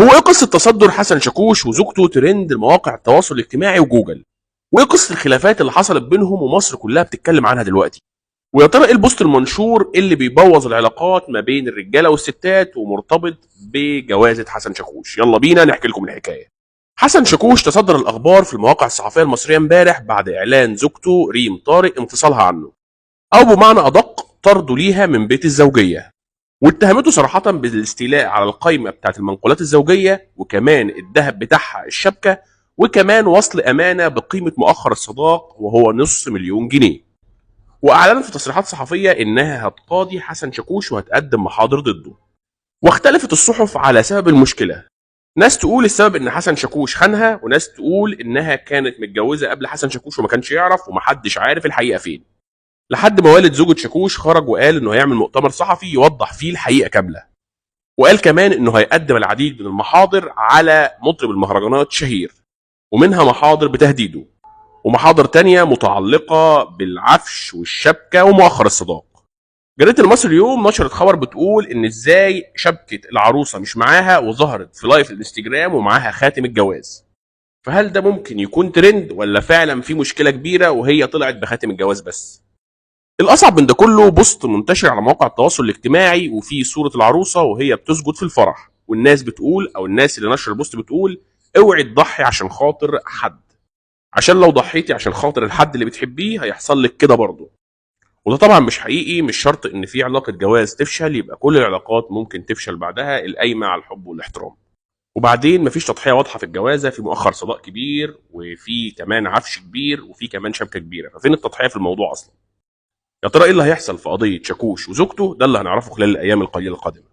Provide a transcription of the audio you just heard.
هو ايه قصة تصدر حسن شاكوش وزوجته ترند مواقع التواصل الاجتماعي وجوجل؟ وايه قصة الخلافات اللي حصلت بينهم ومصر كلها بتتكلم عنها دلوقتي؟ ويا ترى ايه البوست المنشور اللي بيبوظ العلاقات ما بين الرجاله والستات ومرتبط بجوازة حسن شاكوش؟ يلا بينا نحكي لكم الحكاية. حسن شاكوش تصدر الاخبار في المواقع الصحفية المصرية امبارح بعد اعلان زوجته ريم طارق انفصالها عنه، او بمعنى ادق طرده ليها من بيت الزوجية، واتهمته صراحة بالاستيلاء على القائمة بتاعت المنقولات الزوجية، وكمان الذهب بتاعها الشبكة، وكمان وصل أمانة بقيمة مؤخر الصداق وهو $500,000. وأعلنت في تصريحات صحفية إنها هتقاضي حسن شاكوش وهتقدم محاضر ضده. واختلفت الصحف على سبب المشكلة، ناس تقول السبب إن حسن شاكوش خانها، وناس تقول إنها كانت متجوزة قبل حسن شاكوش وما كانش يعرف ومحدش عارف الحقيقة فين، لحد ما والد زوجة شاكوش خرج وقال انه هيعمل مؤتمر صحفي يوضح فيه الحقيقة كاملة. وقال كمان انه هيقدم العديد من المحاضر على مطرب المهرجانات شهير، ومنها محاضر بتهديده، ومحاضر تانية متعلقة بالعفش والشبكة ومؤخر الصداق. جريدة المصري اليوم نشرت خبر بتقول ان ازاي شبكة العروسة مش معاها وظهرت في لايف الانستجرام ومعاها خاتم الجواز. فهل ده ممكن يكون ترند ولا فعلا في مشكلة كبيرة وهي طلعت بخاتم الجواز بس؟ الأصعب من ده كله بوست منتشر على مواقع التواصل الاجتماعي وفيه صورة العروسة وهي بتسجد في الفرح، والناس بتقول أو الناس اللي نشر البوست بتقول اوعي تضحي عشان خاطر حد، عشان لو ضحيتي عشان خاطر الحد اللي بتحبيه هيحصل لك كده برضه. وده طبعا مش حقيقي، مش شرط ان في علاقة جواز تفشل يبقى كل العلاقات ممكن تفشل بعدها القايمة على الحب والاحترام. وبعدين مفيش تضحية واضحة في الجوازة، في مؤخر صداق كبير وفي كمان عفش كبير وفي كمان شبكة كبيرة، ففين التضحية في الموضوع أصلا؟ يا ترى ايه اللي هيحصل في قضيه شاكوش وزوجته؟ ده اللي هنعرفه خلال الايام القليله القادمه.